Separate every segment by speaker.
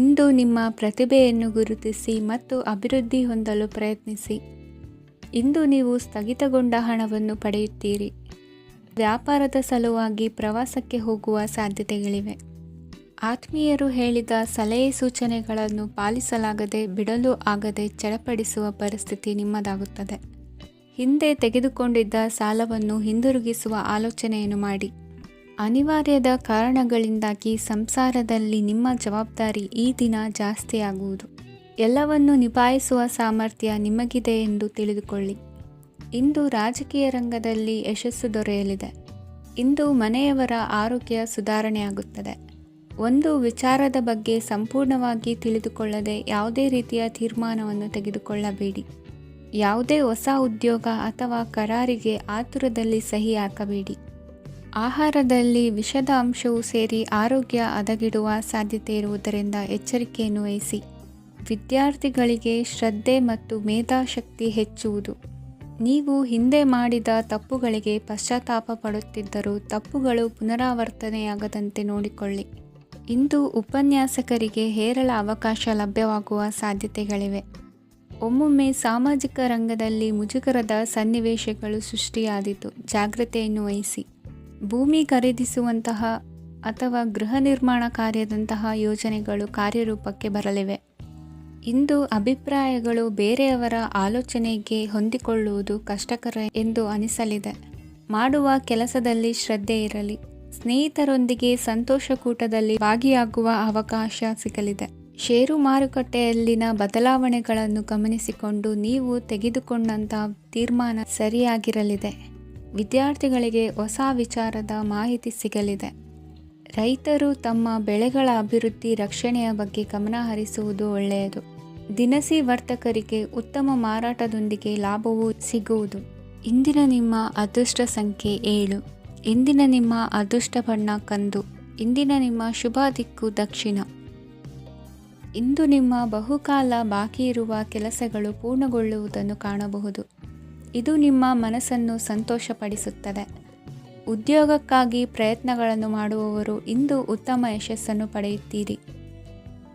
Speaker 1: ಇಂದು ನಿಮ್ಮ ಪ್ರತಿಭೆಯನ್ನು ಗುರುತಿಸಿ ಮತ್ತು ಅಭಿವೃದ್ಧಿ ಹೊಂದಲು ಪ್ರಯತ್ನಿಸಿ. ಇಂದು ನೀವು ಸ್ಥಗಿತಗೊಂಡ ಹಣವನ್ನು ಪಡೆಯುತ್ತೀರಿ. ವ್ಯಾಪಾರದ ಸಲುವಾಗಿ ಪ್ರವಾಸಕ್ಕೆ ಹೋಗುವ ಸಾಧ್ಯತೆಗಳಿವೆ. ಆತ್ಮೀಯರು ಹೇಳಿದ ಸಲಹೆ ಸೂಚನೆಗಳನ್ನು ಪಾಲಿಸಲಾಗದೆ ಬಿಡಲು ಆಗದೆ ಚಡಪಡಿಸುವ ಪರಿಸ್ಥಿತಿ ನಿಮ್ಮದಾಗುತ್ತದೆ. ಹಿಂದೆ ತೆಗೆದುಕೊಂಡಿದ್ದ ಸಾಲವನ್ನು ಹಿಂದಿರುಗಿಸುವ ಆಲೋಚನೆಯನ್ನು ಮಾಡಿ. ಅನಿವಾರ್ಯದ ಕಾರಣಗಳಿಂದಾಗಿ ಸಂಸಾರದಲ್ಲಿ ನಿಮ್ಮ ಜವಾಬ್ದಾರಿ ಈ ದಿನ ಜಾಸ್ತಿಯಾಗುವುದು. ಎಲ್ಲವನ್ನು ನಿಭಾಯಿಸುವ ಸಾಮರ್ಥ್ಯ ನಿಮಗಿದೆ ಎಂದು ತಿಳಿದುಕೊಳ್ಳಿ. ಇಂದು ರಾಜಕೀಯ ರಂಗದಲ್ಲಿ ಯಶಸ್ಸು ದೊರೆಯಲಿದೆ. ಇಂದು ಮನೆಯವರ ಆರೋಗ್ಯ ಸುಧಾರಣೆಯಾಗುತ್ತದೆ. ಒಂದು ವಿಚಾರದ ಬಗ್ಗೆ ಸಂಪೂರ್ಣವಾಗಿ ತಿಳಿದುಕೊಳ್ಳದೆ ಯಾವುದೇ ರೀತಿಯ ತೀರ್ಮಾನವನ್ನು ತೆಗೆದುಕೊಳ್ಳಬೇಡಿ. ಯಾವುದೇ ಹೊಸ ಉದ್ಯೋಗ ಅಥವಾ ಕರಾರಿಗೆ ಆತುರದಲ್ಲಿ ಸಹಿ ಹಾಕಬೇಡಿ. ಆಹಾರದಲ್ಲಿ ವಿಷದ ಅಂಶವು ಸೇರಿ ಆರೋಗ್ಯ ಹದಗೆಡುವ ಸಾಧ್ಯತೆ ಇರುವುದರಿಂದ ಎಚ್ಚರಿಕೆಯನ್ನು ವಹಿಸಿ. ವಿದ್ಯಾರ್ಥಿಗಳಿಗೆ ಶ್ರದ್ಧೆ ಮತ್ತು ಮೇಧಾಶಕ್ತಿ ಹೆಚ್ಚುವುದು. ನೀವು ಹಿಂದೆ ಮಾಡಿದ ತಪ್ಪುಗಳಿಗೆ ಪಶ್ಚಾತ್ತಾಪ ಪಡುತ್ತಿದ್ದರೂ ತಪ್ಪುಗಳು ಪುನರಾವರ್ತನೆಯಾಗದಂತೆ ನೋಡಿಕೊಳ್ಳಿ. ಇಂದು ಉಪನ್ಯಾಸಕರಿಗೆ ಹೇರಳ ಅವಕಾಶ ಲಭ್ಯವಾಗುವ ಸಾಧ್ಯತೆಗಳಿವೆ. ಒಮ್ಮೊಮ್ಮೆ ಸಾಮಾಜಿಕ ರಂಗದಲ್ಲಿ ಮುಜುಗರದ ಸನ್ನಿವೇಶಗಳು ಸೃಷ್ಟಿಯಾದೀತು. ಜಾಗ್ರತೆಯನ್ನು ವಹಿಸಿ. ಭೂಮಿ ಖರೀದಿಸುವಂತಹ ಅಥವಾ ಗೃಹ ನಿರ್ಮಾಣ ಕಾರ್ಯದಂತಹ ಯೋಜನೆಗಳು ಕಾರ್ಯರೂಪಕ್ಕೆ ಬರಲಿವೆ. ಇಂದು ಅಭಿಪ್ರಾಯಗಳು ಬೇರೆಯವರ ಆಲೋಚನೆಗೆ ಹೊಂದಿಕೊಳ್ಳುವುದು ಕಷ್ಟಕರ ಎಂದು ಅನಿಸಲಿದೆ. ಮಾಡುವ ಕೆಲಸದಲ್ಲಿ ಶ್ರದ್ಧೆ ಇರಲಿ. ಸ್ನೇಹಿತರೊಂದಿಗೆ ಸಂತೋಷಕೂಟದಲ್ಲಿ ಭಾಗಿಯಾಗುವ ಅವಕಾಶ ಸಿಗಲಿದೆ. ಷೇರು ಮಾರುಕಟ್ಟೆಯಲ್ಲಿನ ಬದಲಾವಣೆಗಳನ್ನು ಗಮನಿಸಿಕೊಂಡು ನೀವು ತೆಗೆದುಕೊಂಡಂತಹ ತೀರ್ಮಾನ ಸರಿಯಾಗಿರಲಿದೆ. ವಿದ್ಯಾರ್ಥಿಗಳಿಗೆ ಹೊಸ ವಿಚಾರದ ಮಾಹಿತಿ ಸಿಗಲಿದೆ. ರೈತರು ತಮ್ಮ ಬೆಳೆಗಳ ಅಭಿವೃದ್ಧಿ ರಕ್ಷಣೆಯ ಬಗ್ಗೆ ಗಮನ ಹರಿಸುವುದು ಒಳ್ಳೆಯದು. ದಿನಸಿ ವರ್ತಕರಿಗೆ ಉತ್ತಮ ಮಾರಾಟದೊಂದಿಗೆ ಲಾಭವೂ ಸಿಗುವುದು. ಇಂದಿನ ನಿಮ್ಮ ಅದೃಷ್ಟ ಸಂಖ್ಯೆ 7. ಇಂದಿನ ನಿಮ್ಮ ಅದೃಷ್ಟ ಬಣ್ಣ ಕಂದು. ಇಂದಿನ ನಿಮ್ಮ ಶುಭ ದಿಕ್ಕು ದಕ್ಷಿಣ. ಇಂದು ನಿಮ್ಮ ಬಹುಕಾಲ ಬಾಕಿ ಇರುವ ಕೆಲಸಗಳು ಪೂರ್ಣಗೊಳ್ಳುವುದನ್ನು ಕಾಣಬಹುದು. ಇದು ನಿಮ್ಮ ಮನಸ್ಸನ್ನು ಸಂತೋಷಪಡಿಸುತ್ತದೆ. ಉದ್ಯೋಗಕ್ಕಾಗಿ ಪ್ರಯತ್ನಗಳನ್ನು ಮಾಡುವವರು ಇಂದು ಉತ್ತಮ ಯಶಸ್ಸನ್ನು ಪಡೆಯುತ್ತೀರಿ.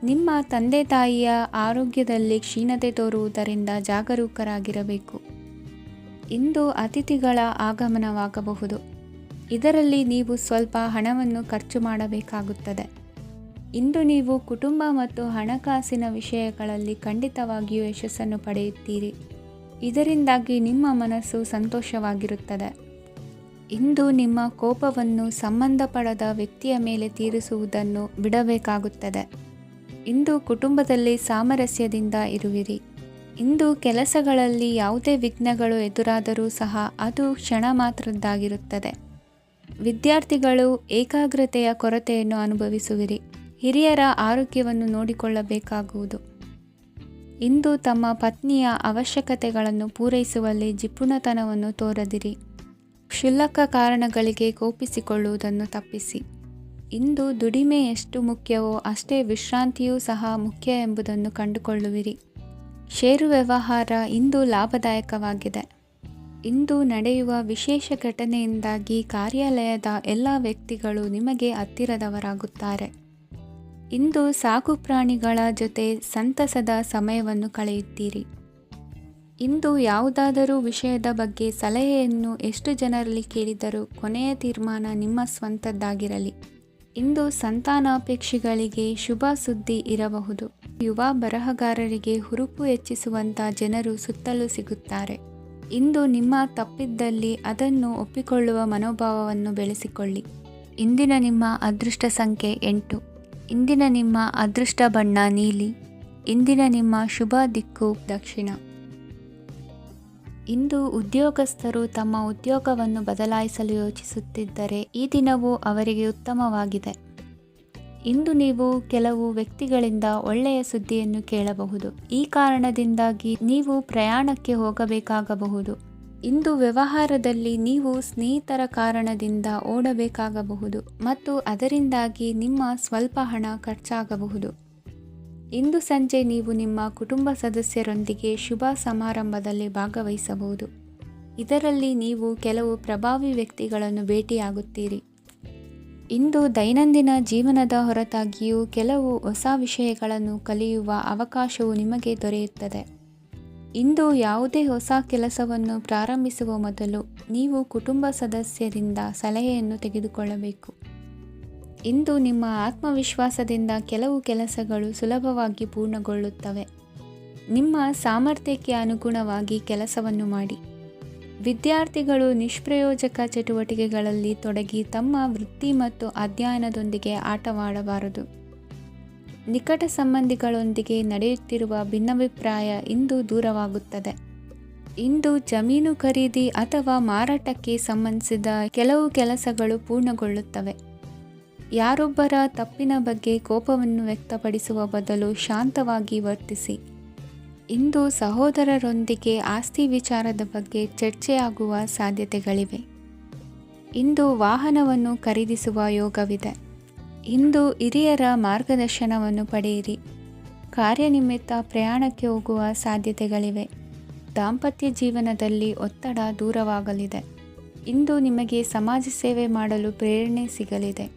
Speaker 1: ನಿಮ್ಮ ತಂದೆ ತಾಯಿಯ ಆರೋಗ್ಯದಲ್ಲಿ ಕ್ಷೀಣತೆ ತೋರುವುದರಿಂದ ಜಾಗರೂಕರಾಗಿರಬೇಕು. ಇಂದು ಅತಿಥಿಗಳ ಆಗಮನವಾಗಬಹುದು. ಇದರಲ್ಲಿ ನೀವು ಸ್ವಲ್ಪ ಹಣವನ್ನು ಖರ್ಚು ಮಾಡಬೇಕಾಗುತ್ತದೆ. ಇಂದು ನೀವು ಕುಟುಂಬ ಮತ್ತು ಹಣಕಾಸಿನ ವಿಷಯಗಳಲ್ಲಿ ಖಂಡಿತವಾಗಿಯೂ ಯಶಸ್ಸನ್ನು ಪಡೆಯುತ್ತೀರಿ. ಇದರಿಂದಾಗಿ ನಿಮ್ಮ ಮನಸ್ಸು ಸಂತೋಷವಾಗಿರುತ್ತದೆ. ಇಂದು ನಿಮ್ಮ ಕೋಪವನ್ನು ಸಂಬಂಧಪಡದ ವ್ಯಕ್ತಿಯ ಮೇಲೆ ತೀರಿಸುವುದನ್ನು ಬಿಡಬೇಕಾಗುತ್ತದೆ. ಇಂದು ಕುಟುಂಬದಲ್ಲಿ ಸಾಮರಸ್ಯದಿಂದ ಇರುವಿರಿ. ಇಂದು ಕೆಲಸಗಳಲ್ಲಿ ಯಾವುದೇ ವಿಘ್ನಗಳು ಎದುರಾದರೂ ಸಹ ಅದು ಕ್ಷಣ ಮಾತ್ರದ್ದಾಗಿರುತ್ತದೆ. ವಿದ್ಯಾರ್ಥಿಗಳು ಏಕಾಗ್ರತೆಯ ಕೊರತೆಯನ್ನು ಅನುಭವಿಸುವಿರಿ. ಹಿರಿಯರ ಆರೋಗ್ಯವನ್ನು ನೋಡಿಕೊಳ್ಳಬೇಕಾಗುವುದು. ಇಂದು ತಮ್ಮ ಪತ್ನಿಯ ಅವಶ್ಯಕತೆಗಳನ್ನು ಪೂರೈಸುವಲ್ಲಿ ಜಿಪುಣತನವನ್ನು ತೋರದಿರಿ. ಕ್ಷುಲ್ಲಕ ಕಾರಣಗಳಿಗೆ ಕೋಪಿಸಿಕೊಳ್ಳುವುದನ್ನು ತಪ್ಪಿಸಿ. ಇಂದು ದುಡಿಮೆ ಎಷ್ಟು ಮುಖ್ಯವೋ ಅಷ್ಟೇ ವಿಶ್ರಾಂತಿಯೂ ಸಹ ಮುಖ್ಯ ಎಂಬುದನ್ನು ಕಂಡುಕೊಳ್ಳುವಿರಿ. ಷೇರು ವ್ಯವಹಾರ ಇಂದು ಲಾಭದಾಯಕವಾಗಿದೆ. ಇಂದು ನಡೆಯುವ ವಿಶೇಷ ಘಟನೆಯಿಂದಾಗಿ ಕಾರ್ಯಾಲಯದ ಎಲ್ಲ ವ್ಯಕ್ತಿಗಳು ನಿಮಗೆ ಹತ್ತಿರದವರಾಗುತ್ತಾರೆ. ಇಂದು ಸಾಕು ಪ್ರಾಣಿಗಳ ಜೊತೆ ಸಂತಸದ ಸಮಯವನ್ನು ಕಳೆಯುತ್ತೀರಿ. ಇಂದು ಯಾವುದಾದರೂ ವಿಷಯದ ಬಗ್ಗೆ ಸಲಹೆಯನ್ನು ಎಷ್ಟು ಜನರಲ್ಲಿ ಕೇಳಿದರೂ ಕೊನೆಯ ತೀರ್ಮಾನ ನಿಮ್ಮ ಸ್ವಂತದ್ದಾಗಿರಲಿ. ಇಂದು ಸಂತಾನಾಪೇಕ್ಷಿಗಳಿಗೆ ಶುಭ ಸುದ್ದಿ ಇರಬಹುದು. ಯುವ ಬರಹಗಾರರಿಗೆ ಹುರುಪು ಹೆಚ್ಚಿಸುವಂಥ ಜನರು ಸುತ್ತಲೂ ಸಿಗುತ್ತಾರೆ. ಇಂದು ನಿಮ್ಮ ತಪ್ಪಿದ್ದಲ್ಲಿ ಅದನ್ನು ಒಪ್ಪಿಕೊಳ್ಳುವ ಮನೋಭಾವವನ್ನು ಬೆಳೆಸಿಕೊಳ್ಳಿ. ಇಂದಿನ ನಿಮ್ಮ ಅದೃಷ್ಟ ಸಂಖ್ಯೆ 8. ಇಂದಿನ ನಿಮ್ಮ ಅದೃಷ್ಟ ಬಣ್ಣ ನೀಲಿ. ಇಂದಿನ ನಿಮ್ಮ ಶುಭ ದಿಕ್ಕು ದಕ್ಷಿಣ. ಇಂದು ಉದ್ಯೋಗಸ್ಥರು ತಮ್ಮ ಉದ್ಯೋಗವನ್ನು ಬದಲಾಯಿಸಲು ಯೋಚಿಸುತ್ತಿದ್ದರೆ ಈ ದಿನವೂ ಅವರಿಗೆ ಉತ್ತಮವಾಗಿದೆ. ಇಂದು ನೀವು ಕೆಲವು ವ್ಯಕ್ತಿಗಳಿಂದ ಒಳ್ಳೆಯ ಸುದ್ದಿಯನ್ನು ಕೇಳಬಹುದು. ಈ ಕಾರಣದಿಂದಾಗಿ ನೀವು ಪ್ರಯಾಣಕ್ಕೆ ಹೋಗಬೇಕಾಗಬಹುದು. ಇಂದು ವ್ಯವಹಾರದಲ್ಲಿ ನೀವು ಸ್ನೇಹಿತರ ಕಾರಣದಿಂದ ಓಡಬೇಕಾಗಬಹುದು ಮತ್ತು ಅದರಿಂದಾಗಿ ನಿಮ್ಮ ಸ್ವಲ್ಪ ಹಣ ಖರ್ಚಾಗಬಹುದು. ಇಂದು ಸಂಜೆ ನೀವು ನಿಮ್ಮ ಕುಟುಂಬ ಸದಸ್ಯರೊಂದಿಗೆ ಶುಭ ಸಮಾರಂಭದಲ್ಲಿ ಭಾಗವಹಿಸಬಹುದು. ಇದರಲ್ಲಿ ನೀವು ಕೆಲವು ಪ್ರಭಾವಿ ವ್ಯಕ್ತಿಗಳನ್ನು ಭೇಟಿಯಾಗುತ್ತೀರಿ. ಇಂದು ದೈನಂದಿನ ಜೀವನದ ಹೊರತಾಗಿಯೂ ಕೆಲವು ಹೊಸ ವಿಷಯಗಳನ್ನು ಕಲಿಯುವ ಅವಕಾಶವು ನಿಮಗೆ ದೊರೆಯುತ್ತದೆ. ಇಂದು ಯಾವುದೇ ಹೊಸ ಕೆಲಸವನ್ನು ಪ್ರಾರಂಭಿಸುವ ಮೊದಲು ನೀವು ಕುಟುಂಬ ಸದಸ್ಯರಿಂದ ಸಲಹೆಯನ್ನು ತೆಗೆದುಕೊಳ್ಳಬೇಕು. ಇಂದು ನಿಮ್ಮ ಆತ್ಮವಿಶ್ವಾಸದಿಂದ ಕೆಲವು ಕೆಲಸಗಳು ಸುಲಭವಾಗಿ ಪೂರ್ಣಗೊಳ್ಳುತ್ತವೆ. ನಿಮ್ಮ ಸಾಮರ್ಥ್ಯಕ್ಕೆ ಅನುಗುಣವಾಗಿ ಕೆಲಸವನ್ನು ಮಾಡಿ. ವಿದ್ಯಾರ್ಥಿಗಳು ನಿಷ್ಪ್ರಯೋಜಕ ಚಟುವಟಿಕೆಗಳಲ್ಲಿ ತೊಡಗಿ ತಮ್ಮ ವೃತ್ತಿ ಮತ್ತು ಅಧ್ಯಯನದೊಂದಿಗೆ ಆಟವಾಡಬಾರದು. ನಿಕಟ ಸಂಬಂಧಿಗಳೊಂದಿಗೆ ನಡೆಯುತ್ತಿರುವ ಭಿನ್ನಾಭಿಪ್ರಾಯ ಇಂದು ದೂರವಾಗುತ್ತದೆ. ಇಂದು ಜಮೀನು ಖರೀದಿ ಅಥವಾ ಮಾರಾಟಕ್ಕೆ ಸಂಬಂಧಿಸಿದ ಕೆಲವು ಕೆಲಸಗಳು ಪೂರ್ಣಗೊಳ್ಳುತ್ತವೆ. ಯಾರೊಬ್ಬರ ತಪ್ಪಿನ ಬಗ್ಗೆ ಕೋಪವನ್ನು ವ್ಯಕ್ತಪಡಿಸುವ ಬದಲು ಶಾಂತವಾಗಿ ವರ್ತಿಸಿ. ಇಂದು ಸಹೋದರರೊಂದಿಗೆ ಆಸ್ತಿ ವಿಚಾರದ ಬಗ್ಗೆ ಚರ್ಚೆಯಾಗುವ ಸಾಧ್ಯತೆಗಳಿವೆ. ಇಂದು ವಾಹನವನ್ನು ಖರೀದಿಸುವ ಯೋಗವಿದೆ. ಇಂದು ಹಿರಿಯರ ಮಾರ್ಗದರ್ಶನವನ್ನು ಪಡೆಯಿರಿ. ಕಾರ್ಯನಿಮಿತ್ತ ಪ್ರಯಾಣಕ್ಕೆ ಹೋಗುವ ಸಾಧ್ಯತೆಗಳಿವೆ. ದಾಂಪತ್ಯ ಜೀವನದಲ್ಲಿ ಒತ್ತಡ ದೂರವಾಗಲಿದೆ. ಇಂದು ನಿಮಗೆ ಸಮಾಜ ಸೇವೆ ಮಾಡಲು ಪ್ರೇರಣೆ ಸಿಗಲಿದೆ.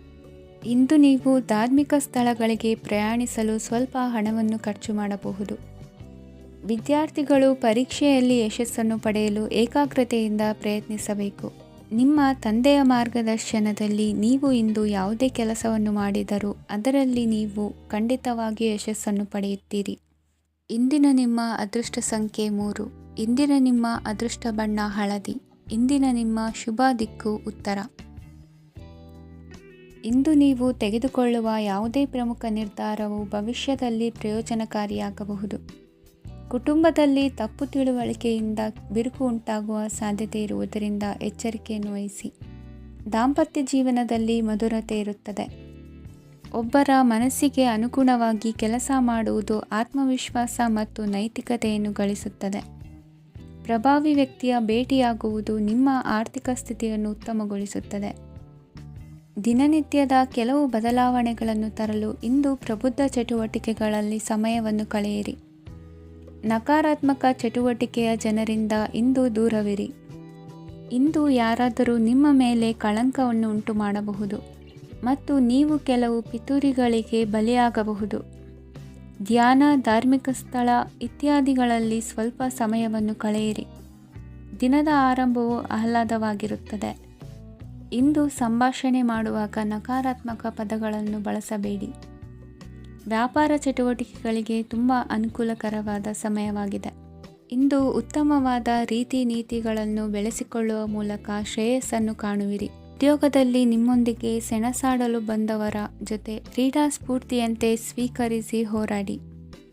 Speaker 1: ಇಂದು ನೀವು ಧಾರ್ಮಿಕ ಸ್ಥಳಗಳಿಗೆ ಪ್ರಯಾಣಿಸಲು ಸ್ವಲ್ಪ ಹಣವನ್ನು ಖರ್ಚು ಮಾಡಬಹುದು. ವಿದ್ಯಾರ್ಥಿಗಳು ಪರೀಕ್ಷೆಯಲ್ಲಿ ಯಶಸ್ಸನ್ನು ಪಡೆಯಲು ಏಕಾಗ್ರತೆಯಿಂದ ಪ್ರಯತ್ನಿಸಬೇಕು. ನಿಮ್ಮ ತಂದೆಯ ಮಾರ್ಗದರ್ಶನದಲ್ಲಿ ನೀವು ಇಂದು ಯಾವುದೇ ಕೆಲಸವನ್ನು ಮಾಡಿದರೂ ಅದರಲ್ಲಿ ನೀವು ಖಂಡಿತವಾಗಿಯೂ ಯಶಸ್ಸನ್ನು ಪಡೆಯುತ್ತೀರಿ. ಇಂದಿನ ನಿಮ್ಮ ಅದೃಷ್ಟ ಸಂಖ್ಯೆ 3. ಇಂದಿನ ನಿಮ್ಮ ಅದೃಷ್ಟ ಬಣ್ಣ ಹಳದಿ. ಇಂದಿನ ನಿಮ್ಮ ಶುಭ ದಿಕ್ಕು ಉತ್ತರ. ಇಂದು ನೀವು ತೆಗೆದುಕೊಳ್ಳುವ ಯಾವುದೇ ಪ್ರಮುಖ ನಿರ್ಧಾರವು ಭವಿಷ್ಯದಲ್ಲಿ ಪ್ರಯೋಜನಕಾರಿಯಾಗಬಹುದು. ಕುಟುಂಬದಲ್ಲಿ ತಪ್ಪು ತಿಳುವಳಿಕೆಯಿಂದ ಬಿರುಕು ಉಂಟಾಗುವ ಸಾಧ್ಯತೆ ಇರುವುದರಿಂದ ಎಚ್ಚರಿಕೆಯನ್ನು ವಹಿಸಿ. ದಾಂಪತ್ಯ ಜೀವನದಲ್ಲಿ ಮಧುರತೆ ಇರುತ್ತದೆ. ಒಬ್ಬರ ಮನಸ್ಸಿಗೆ ಅನುಗುಣವಾಗಿ ಕೆಲಸ ಮಾಡುವುದು ಆತ್ಮವಿಶ್ವಾಸ ಮತ್ತು ನೈತಿಕತೆಯನ್ನು ಗಳಿಸುತ್ತದೆ. ಪ್ರಭಾವಿ ವ್ಯಕ್ತಿಯ ಭೇಟಿಯಾಗುವುದು ನಿಮ್ಮ ಆರ್ಥಿಕ ಸ್ಥಿತಿಯನ್ನು ಉತ್ತಮಗೊಳಿಸುತ್ತದೆ. ದಿನನಿತ್ಯದ ಕೆಲವು ಬದಲಾವಣೆಗಳನ್ನು ತರಲು ಇಂದು ಪ್ರಬುದ್ಧ ಚಟುವಟಿಕೆಗಳಲ್ಲಿ ಸಮಯವನ್ನು ಕಳೆಯಿರಿ. ನಕಾರಾತ್ಮಕ ಚಟುವಟಿಕೆಯ ಜನರಿಂದ ಇಂದು ದೂರವಿರಿ. ಇಂದು ಯಾರಾದರೂ ನಿಮ್ಮ ಮೇಲೆ ಕಳಂಕವನ್ನು ಉಂಟು ಮಾಡಬಹುದು ಮತ್ತು ನೀವು ಕೆಲವು ಪಿತೂರಿಗಳಿಗೆ ಬಲಿಯಾಗಬಹುದು. ಧ್ಯಾನ, ಧಾರ್ಮಿಕ ಸ್ಥಳ ಇತ್ಯಾದಿಗಳಲ್ಲಿ ಸ್ವಲ್ಪ ಸಮಯವನ್ನು ಕಳೆಯಿರಿ. ದಿನದ ಆರಂಭವು ಆಹ್ಲಾದವಾಗಿರುತ್ತದೆ. ಇಂದು ಸಂಭಾಷಣೆ ಮಾಡುವಾಗ ನಕಾರಾತ್ಮಕ ಪದಗಳನ್ನು ಬಳಸಬೇಡಿ. ವ್ಯಾಪಾರ ಚಟುವಟಿಕೆಗಳಿಗೆ ತುಂಬ ಅನುಕೂಲಕರವಾದ ಸಮಯವಾಗಿದೆ. ಇಂದು ಉತ್ತಮವಾದ ರೀತಿ ನೀತಿಗಳನ್ನು ಬೆಳೆಸಿಕೊಳ್ಳುವ ಮೂಲಕ ಶ್ರೇಯಸ್ಸನ್ನು ಕಾಣುವಿರಿ. ಉದ್ಯೋಗದಲ್ಲಿ ನಿಮ್ಮೊಂದಿಗೆ ಸೆಣಸಾಡಲು ಬಂದವರ ಜೊತೆ ಕ್ರೀಡಾ ಸ್ಫೂರ್ತಿಯಂತೆ ಸ್ವೀಕರಿಸಿ ಹೋರಾಡಿ.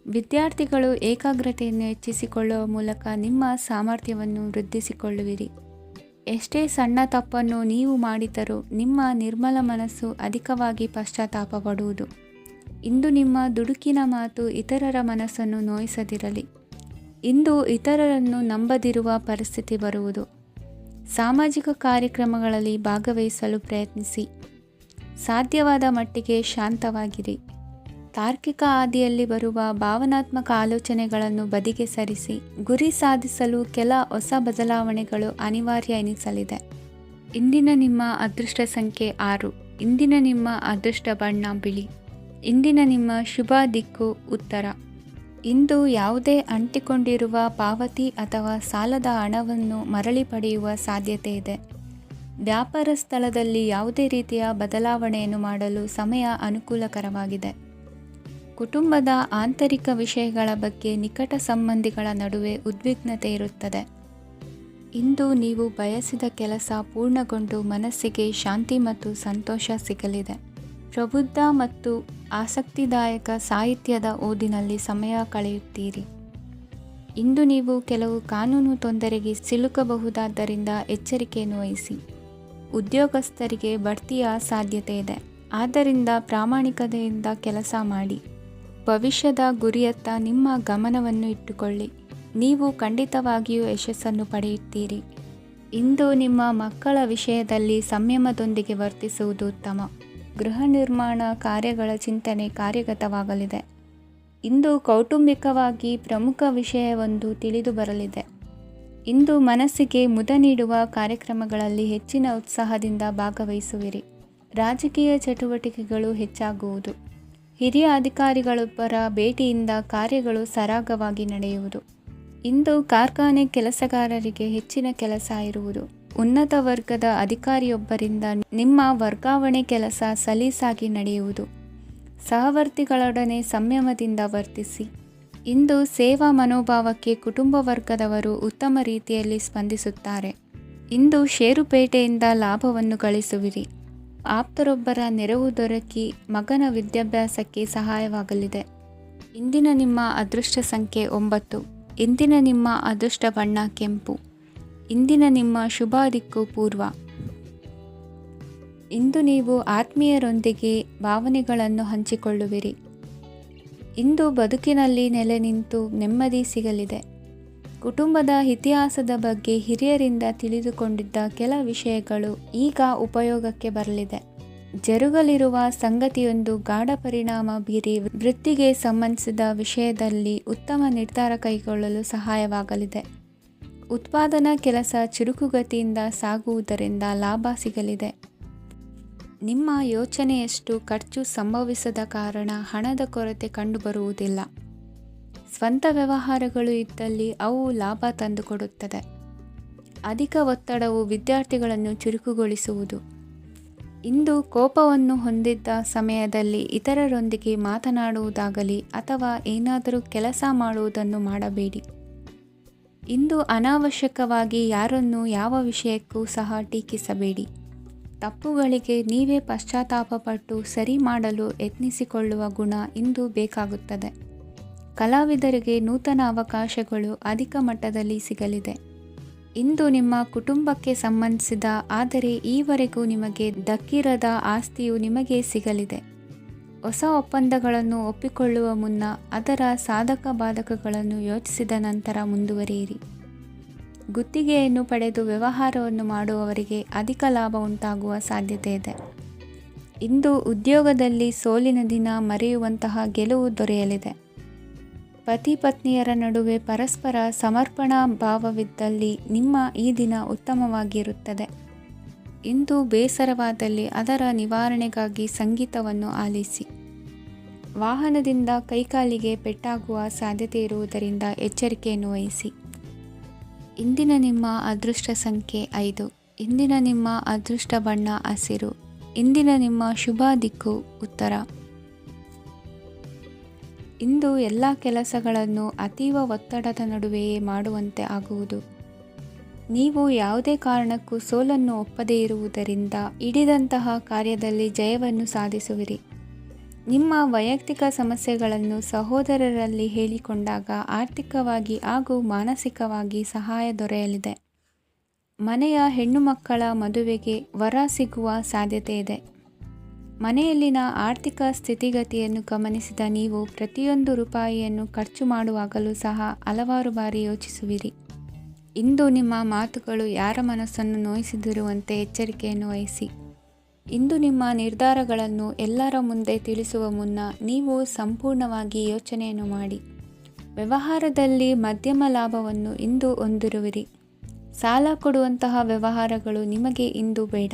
Speaker 1: ವಿದ್ಯಾರ್ಥಿಗಳು ಏಕಾಗ್ರತೆಯನ್ನು ಹೆಚ್ಚಿಸಿಕೊಳ್ಳುವ ಮೂಲಕ ನಿಮ್ಮ ಸಾಮರ್ಥ್ಯವನ್ನು ವೃದ್ಧಿಸಿಕೊಳ್ಳುವಿರಿ. ಎಷ್ಟೇ ಸಣ್ಣ ತಪ್ಪನ್ನು ನೀವು ಮಾಡಿದರೂ ನಿಮ್ಮ ನಿರ್ಮಲ ಮನಸ್ಸು ಅಧಿಕವಾಗಿ ಪಶ್ಚಾತ್ತಾಪ ಪಡುವುದು. ಇಂದು ನಿಮ್ಮ ದುಡುಕಿನ ಮಾತು ಇತರರ ಮನಸ್ಸನ್ನು ನೋಯಿಸದಿರಲಿ. ಇಂದು ಇತರರನ್ನು ನಂಬದಿರುವ ಪರಿಸ್ಥಿತಿ ಬರುವುದು. ಸಾಮಾಜಿಕ ಕಾರ್ಯಕ್ರಮಗಳಲ್ಲಿ ಭಾಗವಹಿಸಲು ಪ್ರಯತ್ನಿಸಿ. ಸಾಧ್ಯವಾದ ಮಟ್ಟಿಗೆ ಶಾಂತವಾಗಿರಿ. ತಾರ್ಕಿಕ ಹಾದಿಯಲ್ಲಿ ಬರುವ ಭಾವನಾತ್ಮಕ ಆಲೋಚನೆಗಳನ್ನು ಬದಿಗೆ ಸರಿಸಿ. ಗುರಿ ಸಾಧಿಸಲು ಕೆಲ ಹೊಸ ಬದಲಾವಣೆಗಳು ಅನಿವಾರ್ಯ ಎನಿಸಲಿದೆ. ಇಂದಿನ ನಿಮ್ಮ ಅದೃಷ್ಟ ಸಂಖ್ಯೆ 6. ಇಂದಿನ ನಿಮ್ಮ ಅದೃಷ್ಟ ಬಣ್ಣ ಬಿಳಿ. ಇಂದಿನ ನಿಮ್ಮ ಶುಭ ದಿಕ್ಕು ಉತ್ತರ. ಇಂದು ಯಾವುದೇ ಅಂಟಿಕೊಂಡಿರುವ ಪಾವತಿ ಅಥವಾ ಸಾಲದ ಹಣವನ್ನು ಮರಳಿ ಪಡೆಯುವ ಸಾಧ್ಯತೆ ಇದೆ. ವ್ಯಾಪಾರ ಸ್ಥಳದಲ್ಲಿ ಯಾವುದೇ ರೀತಿಯ ಬದಲಾವಣೆಯನ್ನು ಮಾಡಲು ಸಮಯ ಅನುಕೂಲಕರವಾಗಿದೆ. ಕುಟುಂಬದ ಆಂತರಿಕ ವಿಷಯಗಳ ಬಗ್ಗೆ ನಿಕಟ ಸಂಬಂಧಿಗಳ ನಡುವೆ ಉದ್ವಿಗ್ನತೆ ಇರುತ್ತದೆ. ಇಂದು ನೀವು ಬಯಸಿದ ಕೆಲಸ ಪೂರ್ಣಗೊಂಡು ಮನಸ್ಸಿಗೆ ಶಾಂತಿ ಮತ್ತು ಸಂತೋಷ ಸಿಗಲಿದೆ. ಪ್ರಬುದ್ಧ ಮತ್ತು ಆಸಕ್ತಿದಾಯಕ ಸಾಹಿತ್ಯದ ಓದಿನಲ್ಲಿ ಸಮಯ ಕಳೆಯುತ್ತೀರಿ. ಇಂದು ನೀವು ಕೆಲವು ಕಾನೂನು ತೊಂದರೆಗೆ ಸಿಲುಕಬಹುದಾದ್ದರಿಂದ ಎಚ್ಚರಿಕೆಯನ್ನು ವಹಿಸಿ. ಉದ್ಯೋಗಸ್ಥರಿಗೆ ಬಡ್ತಿಯ ಸಾಧ್ಯತೆ ಇದೆ. ಆದ್ದರಿಂದ ಪ್ರಾಮಾಣಿಕತೆಯಿಂದ ಕೆಲಸ ಮಾಡಿ. ಭವಿಷ್ಯದ ಗುರಿಯತ್ತ ನಿಮ್ಮ ಗಮನವನ್ನು ಇಟ್ಟುಕೊಳ್ಳಿ. ನೀವು ಖಂಡಿತವಾಗಿಯೂ ಯಶಸ್ಸನ್ನು ಪಡೆಯುತ್ತೀರಿ. ಇಂದು ನಿಮ್ಮ ಮಕ್ಕಳ ವಿಷಯದಲ್ಲಿ ಸಂಯಮದೊಂದಿಗೆ ವರ್ತಿಸುವುದು ಉತ್ತಮ. ಗೃಹ ನಿರ್ಮಾಣ ಕಾರ್ಯಗಳ ಚಿಂತನೆ ಕಾರ್ಯಗತವಾಗಲಿದೆ. ಇಂದು ಕೌಟುಂಬಿಕವಾಗಿ ಪ್ರಮುಖ ವಿಷಯವೊಂದು ತಿಳಿದು ಬರಲಿದೆ. ಇಂದು ಮನಸ್ಸಿಗೆ ಮುದ ನೀಡುವ ಕಾರ್ಯಕ್ರಮಗಳಲ್ಲಿ ಹೆಚ್ಚಿನ ಉತ್ಸಾಹದಿಂದ ಭಾಗವಹಿಸುವಿರಿ. ರಾಜಕೀಯ ಚಟುವಟಿಕೆಗಳು ಹೆಚ್ಚಾಗುವುದು. ಹಿರಿಯ ಅಧಿಕಾರಿಗಳೊಬ್ಬರ ಭೇಟಿಯಿಂದ ಕಾರ್ಯಗಳು ಸರಾಗವಾಗಿ ನಡೆಯುವುದು. ಇಂದು ಕಾರ್ಖಾನೆ ಕೆಲಸಗಾರರಿಗೆ ಹೆಚ್ಚಿನ ಕೆಲಸ ಇರುವುದು. ಉನ್ನತ ವರ್ಗದ ಅಧಿಕಾರಿಯೊಬ್ಬರಿಂದ ನಿಮ್ಮ ವರ್ಗಾವಣೆ ಕೆಲಸ ಸಲೀಸಾಗಿ ನಡೆಯುವುದು. ಸಹವರ್ತಿಗಳೊಡನೆ ಸಂಯಮದಿಂದ ವರ್ತಿಸಿ. ಇಂದು ಸೇವಾ ಮನೋಭಾವಕ್ಕೆ ಕುಟುಂಬ ವರ್ಗದವರು ಉತ್ತಮ ರೀತಿಯಲ್ಲಿ ಸ್ಪಂದಿಸುತ್ತಾರೆ. ಇಂದು ಷೇರುಪೇಟೆಯಿಂದ ಲಾಭವನ್ನು ಗಳಿಸುವಿರಿ. ಆಪ್ತರೊಬ್ಬರ ನೆರವು ದೊರಕಿ ಮಗನ ವಿದ್ಯಾಭ್ಯಾಸಕ್ಕೆ ಸಹಾಯವಾಗಲಿದೆ. ಇಂದಿನ ನಿಮ್ಮ ಅದೃಷ್ಟ ಸಂಖ್ಯೆ 9. ಇಂದಿನ ನಿಮ್ಮ ಅದೃಷ್ಟ ಬಣ್ಣ ಕೆಂಪು. ಇಂದಿನ ನಿಮ್ಮ ಶುಭ ದಿಕ್ಕು ಪೂರ್ವ. ಇಂದು ನೀವು ಆತ್ಮೀಯರೊಂದಿಗೆ ಭಾವನೆಗಳನ್ನು ಹಂಚಿಕೊಳ್ಳುವಿರಿ. ಇಂದು ಬದುಕಿನಲ್ಲಿ ನೆಲೆ ನಿಂತು ನೆಮ್ಮದಿ ಸಿಗಲಿದೆ. ಕುಟುಂಬದ ಇತಿಹಾಸದ ಬಗ್ಗೆ ಹಿರಿಯರಿಂದ ತಿಳಿದುಕೊಂಡಿದ್ದ ಕೆಲ ವಿಷಯಗಳು ಈಗ ಉಪಯೋಗಕ್ಕೆ ಬರಲಿದೆ. ಜರುಗಲಿರುವ ಸಂಗತಿಯೊಂದು ಗಾಢ ಪರಿಣಾಮ ಬೀರಿ ವೃತ್ತಿಗೆ ಸಂಬಂಧಿಸಿದ ವಿಷಯದಲ್ಲಿ ಉತ್ತಮ ನಿರ್ಧಾರ ಕೈಗೊಳ್ಳಲು ಸಹಾಯವಾಗಲಿದೆ. ಉತ್ಪಾದನಾ ಕೆಲಸ ಚುರುಕುಗತಿಯಿಂದ ಸಾಗುವುದರಿಂದ ಲಾಭ ಸಿಗಲಿದೆ. ನಿಮ್ಮ ಯೋಚನೆಯಷ್ಟು ಖರ್ಚು ಸಂಭವಿಸದ ಕಾರಣ ಹಣದ ಕೊರತೆ ಕಂಡುಬರುವುದಿಲ್ಲ. ಸ್ವಂತ ವ್ಯವಹಾರಗಳು ಇದ್ದಲ್ಲಿ ಅವು ಲಾಭ ತಂದುಕೊಡುತ್ತದೆ. ಅಧಿಕ ಒತ್ತಡವು ವಿದ್ಯಾರ್ಥಿಗಳನ್ನು ಚುರುಕುಗೊಳಿಸುವುದು. ಇಂದು ಕೋಪವನ್ನು ಹೊಂದಿದ್ದ ಸಮಯದಲ್ಲಿ ಇತರರೊಂದಿಗೆ ಮಾತನಾಡುವುದಾಗಲಿ ಅಥವಾ ಏನಾದರೂ ಕೆಲಸ ಮಾಡುವುದನ್ನು ಮಾಡಬೇಡಿ. ಇಂದು ಅನಾವಶ್ಯಕವಾಗಿ ಯಾರನ್ನೂ ಯಾವ ವಿಷಯಕ್ಕೂ ಸಹ ಟೀಕಿಸಬೇಡಿ. ತಪ್ಪುಗಳಿಗೆ ನೀವೇ ಪಶ್ಚಾತ್ತಾಪಪಟ್ಟು ಸರಿ ಮಾಡಲು ಯತ್ನಿಸಿಕೊಳ್ಳುವ ಗುಣ ಇಂದು ಬೇಕಾಗುತ್ತದೆ. ಕಲಾವಿದರಿಗೆ ನೂತನ ಅವಕಾಶಗಳು ಅಧಿಕ ಮಟ್ಟದಲ್ಲಿ ಸಿಗಲಿದೆ. ಇಂದು ನಿಮ್ಮ ಕುಟುಂಬಕ್ಕೆ ಸಂಬಂಧಿಸಿದ ಆದರೆ ಈವರೆಗೂ ನಿಮಗೆ ದಕ್ಕಿರದ ಆಸ್ತಿಯು ನಿಮಗೆ ಸಿಗಲಿದೆ. ಹೊಸ ಒಪ್ಪಂದಗಳನ್ನು ಒಪ್ಪಿಕೊಳ್ಳುವ ಮುನ್ನ ಅದರ ಸಾಧಕ ಬಾಧಕಗಳನ್ನು ಯೋಚಿಸಿದ ನಂತರ ಮುಂದುವರಿಯಿರಿ. ಗುತ್ತಿಗೆಯನ್ನು ಪಡೆದು ವ್ಯವಹಾರವನ್ನು ಮಾಡುವವರಿಗೆ ಅಧಿಕ ಲಾಭ ಉಂಟಾಗುವ ಸಾಧ್ಯತೆ ಇದೆ. ಇಂದು ಉದ್ಯೋಗದಲ್ಲಿ ಸೋಲಿನ ದಿನ ಮರೆಯುವಂತಹ ಗೆಲುವು ದೊರೆಯಲಿದೆ. ಪತಿ ಪತ್ನಿಯರ ನಡುವೆ ಪರಸ್ಪರ ಸಮರ್ಪಣಾ ಭಾವವಿದ್ದಲ್ಲಿ ನಿಮ್ಮ ಈ ದಿನ ಉತ್ತಮವಾಗಿರುತ್ತದೆ. ಇಂದು ಬೇಸರವಾದಲ್ಲಿ ಅದರ ನಿವಾರಣೆಗಾಗಿ ಸಂಗೀತವನ್ನು ಆಲಿಸಿ. ವಾಹನದಿಂದ ಕೈಕಾಲಿಗೆ ಪೆಟ್ಟಾಗುವ ಸಾಧ್ಯತೆ ಇರುವುದರಿಂದ ಎಚ್ಚರಿಕೆಯನ್ನು ವಹಿಸಿ. ಇಂದಿನ ನಿಮ್ಮ ಅದೃಷ್ಟ ಸಂಖ್ಯೆ 5. ಇಂದಿನ ನಿಮ್ಮ ಅದೃಷ್ಟ ಬಣ್ಣ ಹಸಿರು. ಇಂದಿನ ನಿಮ್ಮ ಶುಭ ದಿಕ್ಕು ಉತ್ತರ. ಇಂದು ಎಲ್ಲ ಕೆಲಸಗಳನ್ನು ಅತೀವ ಒತ್ತಡದ ನಡುವೆಯೇ ಮಾಡುವಂತೆ ಆಗುವುದು. ನೀವು ಯಾವುದೇ ಕಾರಣಕ್ಕೂ ಸೋಲನ್ನು ಒಪ್ಪದೇ ಇರುವುದರಿಂದ ಹಿಡಿದಂತಹ ಕಾರ್ಯದಲ್ಲಿ ಜಯವನ್ನು ಸಾಧಿಸುವಿರಿ. ನಿಮ್ಮ ವೈಯಕ್ತಿಕ ಸಮಸ್ಯೆಗಳನ್ನು ಸಹೋದರರಲ್ಲಿ ಹೇಳಿಕೊಂಡಾಗ ಆರ್ಥಿಕವಾಗಿ ಹಾಗೂ ಮಾನಸಿಕವಾಗಿ ಸಹಾಯ ದೊರೆಯಲಿದೆ. ಮನೆಯ ಹೆಣ್ಣು ಮಕ್ಕಳ ಮದುವೆಗೆ ವರ ಸಿಗುವ ಸಾಧ್ಯತೆ ಇದೆ. ಮನೆಯಲ್ಲಿನ ಆರ್ಥಿಕ ಸ್ಥಿತಿಗತಿಯನ್ನು ಗಮನಿಸಿದ ನೀವು ಪ್ರತಿಯೊಂದು ರೂಪಾಯಿಯನ್ನು ಖರ್ಚು ಮಾಡುವಾಗಲೂ ಸಹ ಹಲವಾರು ಬಾರಿ ಯೋಚಿಸುವಿರಿ. ಇಂದು ನಿಮ್ಮ ಮಾತುಗಳು ಯಾರ ಮನಸ್ಸನ್ನು ನೋಯಿಸದಿರುವಂತೆ ಎಚ್ಚರಿಕೆಯನ್ನು ವಹಿಸಿ. ಇಂದು ನಿಮ್ಮ ನಿರ್ಧಾರಗಳನ್ನು ಎಲ್ಲರ ಮುಂದೆ ತಿಳಿಸುವ ಮುನ್ನ ನೀವು ಸಂಪೂರ್ಣವಾಗಿ ಯೋಚನೆಯನ್ನು ಮಾಡಿ. ವ್ಯವಹಾರದಲ್ಲಿ ಮಧ್ಯಮ ಲಾಭವನ್ನು ಇಂದು ಹೊಂದಿರುವಿರಿ. ಸಾಲ ಕೊಡುವಂತಹ ವ್ಯವಹಾರಗಳು ನಿಮಗೆ ಇಂದು ಬೇಡ.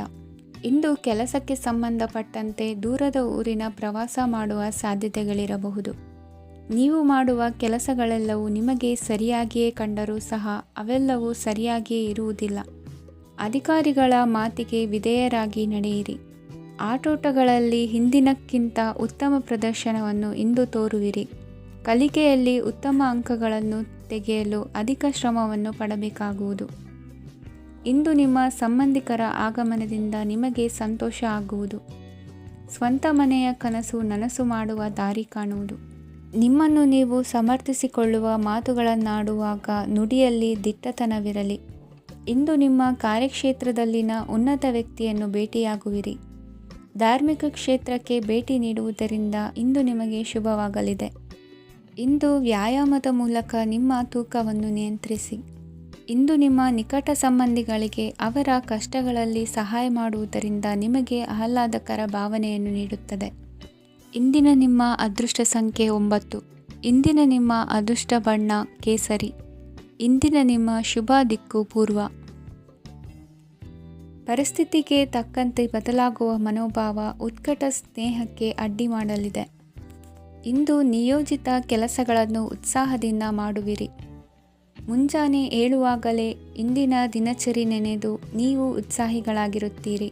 Speaker 1: ಇಂದು ಕೆಲಸಕ್ಕೆ ಸಂಬಂಧಪಟ್ಟಂತೆ ದೂರದ ಊರಿನ ಪ್ರವಾಸ ಮಾಡುವ ಸಾಧ್ಯತೆಗಳಿರಬಹುದು. ನೀವು ಮಾಡುವ ಕೆಲಸಗಳೆಲ್ಲವೂ ನಿಮಗೆ ಸರಿಯಾಗಿಯೇ ಕಂಡರೂ ಸಹ ಅವೆಲ್ಲವೂ ಸರಿಯಾಗಿಯೇ ಇರುವುದಿಲ್ಲ. ಅಧಿಕಾರಿಗಳ ಮಾತಿಗೆ ವಿಧೇಯರಾಗಿ ನಡೆಯಿರಿ. ಆಟೋಟಗಳಲ್ಲಿ ಹಿಂದಿನಕ್ಕಿಂತ ಉತ್ತಮ ಪ್ರದರ್ಶನವನ್ನು ಇಂದು ತೋರುವಿರಿ. ಕಲಿಕೆಯಲ್ಲಿ ಉತ್ತಮ ಅಂಕಗಳನ್ನು ತೆಗೆಯಲು ಅಧಿಕ ಶ್ರಮವನ್ನು ಪಡಬೇಕಾಗುವುದು. ಇಂದು ನಿಮ್ಮ ಸಂಬಂಧಿಕರ ಆಗಮನದಿಂದ ನಿಮಗೆ ಸಂತೋಷ ಆಗುವುದು. ಸ್ವಂತ ಮನೆಯ ಕನಸು ನನಸು ಮಾಡುವ ದಾರಿ ಕಾಣುವುದು. ನಿಮ್ಮನ್ನು ನೀವು ಸಮರ್ಥಿಸಿಕೊಳ್ಳುವ ಮಾತುಗಳನ್ನಾಡುವಾಗ ನುಡಿಯಲ್ಲಿ ದಿಟ್ಟತನವಿರಲಿ. ಇಂದು ನಿಮ್ಮ ಕಾರ್ಯಕ್ಷೇತ್ರದಲ್ಲಿನ ಉನ್ನತ ವ್ಯಕ್ತಿಯನ್ನು ಭೇಟಿಯಾಗುವಿರಿ. ಧಾರ್ಮಿಕ ಕ್ಷೇತ್ರಕ್ಕೆ ಭೇಟಿ ನೀಡುವುದರಿಂದ ಇಂದು ನಿಮಗೆ ಶುಭವಾಗಲಿದೆ. ಇಂದು ವ್ಯಾಯಾಮದ ಮೂಲಕ ನಿಮ್ಮ ತೂಕವನ್ನು ನಿಯಂತ್ರಿಸಿ. ಇಂದು ನಿಮ್ಮ ನಿಕಟ ಸಂಬಂಧಿಗಳಿಗೆ ಅವರ ಕಷ್ಟಗಳಲ್ಲಿ ಸಹಾಯ ಮಾಡುವುದರಿಂದ ನಿಮಗೆ ಆಹ್ಲಾದಕರ ಭಾವನೆಯನ್ನು ನೀಡುತ್ತದೆ. ಇಂದಿನ ನಿಮ್ಮ ಅದೃಷ್ಟ ಸಂಖ್ಯೆ 9. ಇಂದಿನ ನಿಮ್ಮ ಅದೃಷ್ಟ ಬಣ್ಣ ಕೇಸರಿ. ಇಂದಿನ ನಿಮ್ಮ ಶುಭ ದಿಕ್ಕು ಪೂರ್ವ. ಪರಿಸ್ಥಿತಿಗೆ ತಕ್ಕಂತೆ ಬದಲಾಗುವ ಮನೋಭಾವ ಉತ್ಕಟ ಸ್ನೇಹಕ್ಕೆ ಅಡ್ಡಿ ಮಾಡಲಿದೆ. ಇಂದು ನಿಯೋಜಿತ ಕೆಲಸಗಳನ್ನು ಉತ್ಸಾಹದಿಂದ ಮಾಡುವಿರಿ. ಮುಂಜಾನೆ ಏಳುವಾಗಲೇ ಇಂದಿನ ದಿನಚರಿ ನೆನೆದು ನೀವು ಉತ್ಸಾಹಿಗಳಾಗಿರುತ್ತೀರಿ.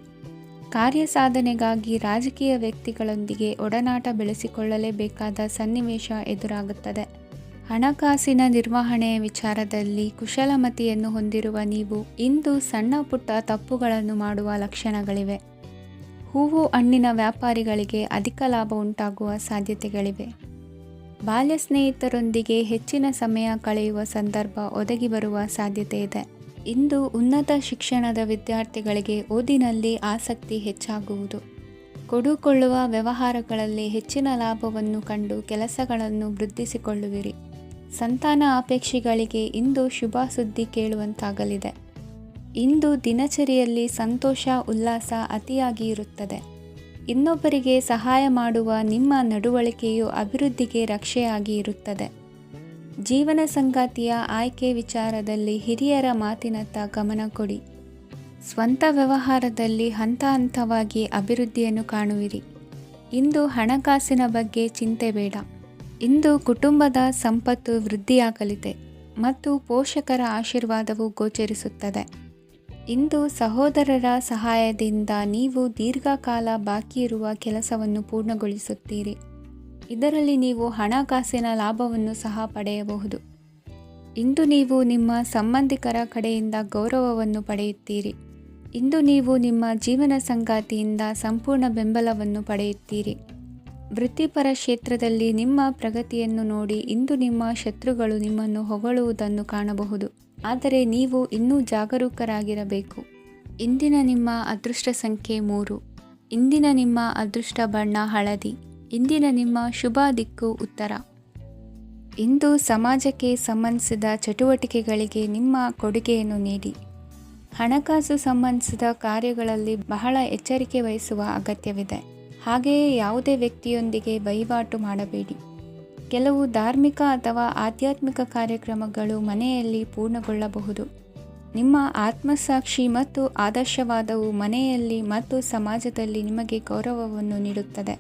Speaker 1: ಕಾರ್ಯ ಸಾಧನೆಗಾಗಿ ರಾಜಕೀಯ ವ್ಯಕ್ತಿಗಳೊಂದಿಗೆ ಒಡನಾಟ ಬೆಳೆಸಿಕೊಳ್ಳಲೇಬೇಕಾದ ಸನ್ನಿವೇಶ ಎದುರಾಗುತ್ತದೆ. ಹಣಕಾಸಿನ ನಿರ್ವಹಣೆಯ ವಿಚಾರದಲ್ಲಿ ಕುಶಲಮತಿಯನ್ನು ಹೊಂದಿರುವ ನೀವು ಇಂದು ಸಣ್ಣ ಪುಟ್ಟ ತಪ್ಪುಗಳನ್ನು ಮಾಡುವ ಲಕ್ಷಣಗಳಿವೆ. ಹೂವು ಹಣ್ಣಿನ ವ್ಯಾಪಾರಿಗಳಿಗೆ ಅಧಿಕ ಲಾಭ ಉಂಟಾಗುವ ಸಾಧ್ಯತೆಗಳಿವೆ. ಬಾಲ್ಯ ಸ್ನೇಹಿತರೊಂದಿಗೆ ಹೆಚ್ಚಿನ ಸಮಯ ಕಳೆಯುವ ಸಂದರ್ಭ ಒದಗಿ ಬರುವ ಸಾಧ್ಯತೆ ಇದೆ. ಇಂದು ಉನ್ನತ ಶಿಕ್ಷಣದ ವಿದ್ಯಾರ್ಥಿಗಳಿಗೆ ಓದಿನಲ್ಲಿ ಆಸಕ್ತಿ ಹೆಚ್ಚಾಗುವುದು. ಕೊಡುಕೊಳ್ಳುವ ವ್ಯವಹಾರಗಳಲ್ಲಿ ಹೆಚ್ಚಿನ ಲಾಭವನ್ನು ಕಂಡು ಕೆಲಸಗಳನ್ನು ವೃದ್ಧಿಸಿಕೊಳ್ಳುವಿರಿ. ಸಂತಾನ ಅಪೇಕ್ಷಿಗಳಿಗೆ ಇಂದು ಶುಭ ಸುದ್ದಿ ಕೇಳುವಂತಾಗಲಿದೆ. ಇಂದು ದಿನಚರಿಯಲ್ಲಿ ಸಂತೋಷ ಉಲ್ಲಾಸ ಅತಿಯಾಗಿ ಇರುತ್ತದೆ. ಇನ್ನೊಬ್ಬರಿಗೆ ಸಹಾಯ ಮಾಡುವ ನಿಮ್ಮ ನಡವಳಿಕೆಯು ಅಭಿವೃದ್ಧಿಗೆ ರಕ್ಷೆಯಾಗಿ ಇರುತ್ತದೆ. ಜೀವನ ಸಂಗಾತಿಯ ಆಯ್ಕೆ ವಿಚಾರದಲ್ಲಿ ಹಿರಿಯರ ಮಾತಿನತ್ತ ಗಮನ ಕೊಡಿ. ಸ್ವಂತ ವ್ಯವಹಾರದಲ್ಲಿ ಹಂತ ಹಂತವಾಗಿ ಅಭಿವೃದ್ಧಿಯನ್ನು ಕಾಣುವಿರಿ. ಇಂದು ಹಣಕಾಸಿನ ಬಗ್ಗೆ ಚಿಂತೆ ಬೇಡ. ಇಂದು ಕುಟುಂಬದ ಸಂಪತ್ತು ವೃದ್ಧಿಯಾಗಲಿದೆ ಮತ್ತು ಪೋಷಕರ ಆಶೀರ್ವಾದವು ಗೋಚರಿಸುತ್ತದೆ. ಇಂದು ಸಹೋದರರ ಸಹಾಯದಿಂದ ನೀವು ದೀರ್ಘಕಾಲ ಬಾಕಿ ಇರುವ ಕೆಲಸವನ್ನು ಪೂರ್ಣಗೊಳಿಸುತ್ತೀರಿ. ಇದರಲ್ಲಿ ನೀವು ಹಣಕಾಸಿನ ಲಾಭವನ್ನು ಸಹ ಪಡೆಯಬಹುದು. ಇಂದು ನೀವು ನಿಮ್ಮ ಸಂಬಂಧಿಕರ ಕಡೆಯಿಂದ ಗೌರವವನ್ನು ಪಡೆಯುತ್ತೀರಿ. ಇಂದು ನೀವು ನಿಮ್ಮ ಜೀವನ ಸಂಗಾತಿಯಿಂದ ಸಂಪೂರ್ಣ ಬೆಂಬಲವನ್ನು ಪಡೆಯುತ್ತೀರಿ. ವೃತ್ತಿಪರ ಕ್ಷೇತ್ರದಲ್ಲಿ ನಿಮ್ಮ ಪ್ರಗತಿಯನ್ನು ನೋಡಿ ಇಂದು ನಿಮ್ಮ ಶತ್ರುಗಳು ನಿಮ್ಮನ್ನು ಹೊಗಳುವುದನ್ನು ಕಾಣಬಹುದು. ಆದರೆ ನೀವು ಇನ್ನೂ ಜಾಗರೂಕರಾಗಿರಬೇಕು. ಇಂದಿನ ನಿಮ್ಮ ಅದೃಷ್ಟ ಸಂಖ್ಯೆ 3. ಇಂದಿನ ನಿಮ್ಮ ಅದೃಷ್ಟ ಬಣ್ಣ ಹಳದಿ. ಇಂದಿನ ನಿಮ್ಮ ಶುಭ ದಿಕ್ಕು ಉತ್ತರ. ಇಂದು ಸಮಾಜಕ್ಕೆ ಸಂಬಂಧಿಸಿದ ಚಟುವಟಿಕೆಗಳಿಗೆ ನಿಮ್ಮ ಕೊಡುಗೆಯನ್ನು ನೀಡಿ. ಹಣಕಾಸು ಸಂಬಂಧಿಸಿದ ಕಾರ್ಯಗಳಲ್ಲಿ ಬಹಳ ಎಚ್ಚರಿಕೆ ವಹಿಸುವ ಅಗತ್ಯವಿದೆ. ಹಾಗೆಯೇ ಯಾವುದೇ ವ್ಯಕ್ತಿಯೊಂದಿಗೆ ವಹಿವಾಟು ಮಾಡಬೇಡಿ. ಕೆಲವು ಧಾರ್ಮಿಕ ಅಥವಾ ಆಧ್ಯಾತ್ಮಿಕ ಕಾರ್ಯಕ್ರಮಗಳು ಮನೆಯಲ್ಲಿ ಪೂರ್ಣಗೊಳ್ಳಬಹುದು. ನಿಮ್ಮ ಆತ್ಮಸಾಕ್ಷಿ ಮತ್ತು ಆದರ್ಶವಾದವು ಮನೆಯಲ್ಲಿ ಮತ್ತು ಸಮಾಜದಲ್ಲಿ ನಿಮಗೆ ಗೌರವವನ್ನು ನೀಡುತ್ತದೆ.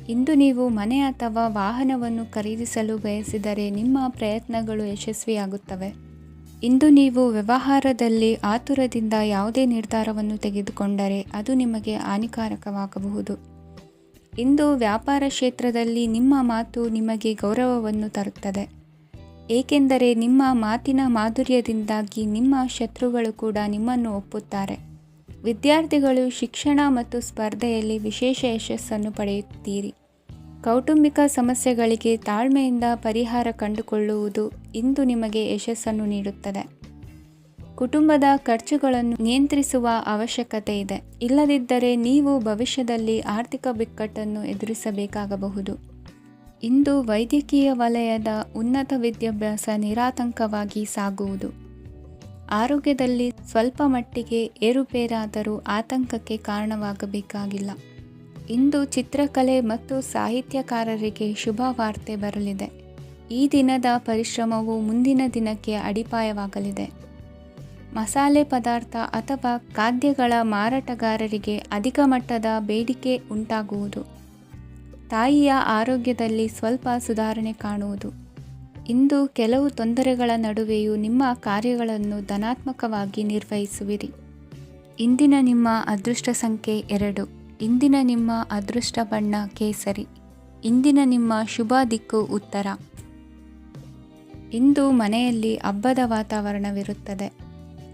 Speaker 1: ಇಂದು ನೀವು ಮನೆ ಅಥವಾ ವಾಹನವನ್ನು ಖರೀದಿಸಲು ಬಯಸಿದರೆ ನಿಮ್ಮ ಪ್ರಯತ್ನಗಳು ಯಶಸ್ವಿಯಾಗುತ್ತವೆ. ಇಂದು ನೀವು ವ್ಯವಹಾರದಲ್ಲಿ ಆತುರದಿಂದ ಯಾವುದೇ ನಿರ್ಧಾರವನ್ನು ತೆಗೆದುಕೊಂಡರೆ ಅದು ನಿಮಗೆ ಹಾನಿಕಾರಕವಾಗಬಹುದು. ಇಂದು ವ್ಯಾಪಾರ ಕ್ಷೇತ್ರದಲ್ಲಿ ನಿಮ್ಮ ಮಾತು ನಿಮಗೆ ಗೌರವವನ್ನು ತರುತ್ತದೆ, ಏಕೆಂದರೆ ನಿಮ್ಮ ಮಾತಿನ ಮಾಧುರ್ಯದಿಂದಾಗಿ ನಿಮ್ಮ ಶತ್ರುಗಳು ಕೂಡ ನಿಮ್ಮನ್ನು ಒಪ್ಪುತ್ತಾರೆ. ವಿದ್ಯಾರ್ಥಿಗಳು ಶಿಕ್ಷಣ ಮತ್ತು ಸ್ಪರ್ಧೆಯಲ್ಲಿ ವಿಶೇಷ ಯಶಸ್ಸನ್ನು ಪಡೆಯುತ್ತೀರಿ. ಕೌಟುಂಬಿಕ ಸಮಸ್ಯೆಗಳಿಗೆ ತಾಳ್ಮೆಯಿಂದ ಪರಿಹಾರ ಕಂಡುಕೊಳ್ಳುವುದು ಇಂದು ನಿಮಗೆ ಯಶಸ್ಸನ್ನು ನೀಡುತ್ತದೆ. ಕುಟುಂಬದ ಖರ್ಚುಗಳನ್ನು ನಿಯಂತ್ರಿಸುವ ಅವಶ್ಯಕತೆ ಇದೆ. ಇಲ್ಲದಿದ್ದರೆ ನೀವು ಭವಿಷ್ಯದಲ್ಲಿ ಆರ್ಥಿಕ ಬಿಕ್ಕಟ್ಟನ್ನು ಎದುರಿಸಬೇಕಾಗಬಹುದು. ಇಂದು ವೈದ್ಯಕೀಯ ವಲಯದ ಉನ್ನತ ವಿದ್ಯಾಭ್ಯಾಸ ನಿರಾತಂಕವಾಗಿ ಸಾಗುವುದು. ಆರೋಗ್ಯದಲ್ಲಿ ಸ್ವಲ್ಪ ಮಟ್ಟಿಗೆ ಏರುಪೇರಾದರೂ ಆತಂಕಕ್ಕೆ ಕಾರಣವಾಗಬೇಕಾಗಿಲ್ಲ. ಇಂದು ಚಿತ್ರಕಲೆ ಮತ್ತು ಸಾಹಿತ್ಯಕಾರರಿಗೆ ಶುಭ ವಾರ್ತೆ ಬರಲಿದೆ. ಈ ದಿನದ ಪರಿಶ್ರಮವು ಮುಂದಿನ ದಿನಕ್ಕೆ ಅಡಿಪಾಯವಾಗಲಿದೆ. ಮಸಾಲೆ ಪದಾರ್ಥ ಅಥವಾ ಖಾದ್ಯಗಳ ಮಾರಾಟಗಾರರಿಗೆ ಅಧಿಕ ಮಟ್ಟದ ಬೇಡಿಕೆ ಉಂಟಾಗುವುದು. ತಾಯಿಯ ಆರೋಗ್ಯದಲ್ಲಿ ಸ್ವಲ್ಪ ಸುಧಾರಣೆ ಕಾಣುವುದು. ಇಂದು ಕೆಲವು ತೊಂದರೆಗಳ ನಡುವೆಯೂ ನಿಮ್ಮ ಕಾರ್ಯಗಳನ್ನು ಧನಾತ್ಮಕವಾಗಿ ನಿರ್ವಹಿಸುವಿರಿ. ಇಂದಿನ ನಿಮ್ಮ ಅದೃಷ್ಟ ಸಂಖ್ಯೆ 2. ಇಂದಿನ ನಿಮ್ಮ ಅದೃಷ್ಟ ಬಣ್ಣ ಕೇಸರಿ. ಇಂದಿನ ನಿಮ್ಮ ಶುಭ ದಿಕ್ಕು ಉತ್ತರ. ಇಂದು ಮನೆಯಲ್ಲಿ ಹಬ್ಬದ ವಾತಾವರಣವಿರುತ್ತದೆ.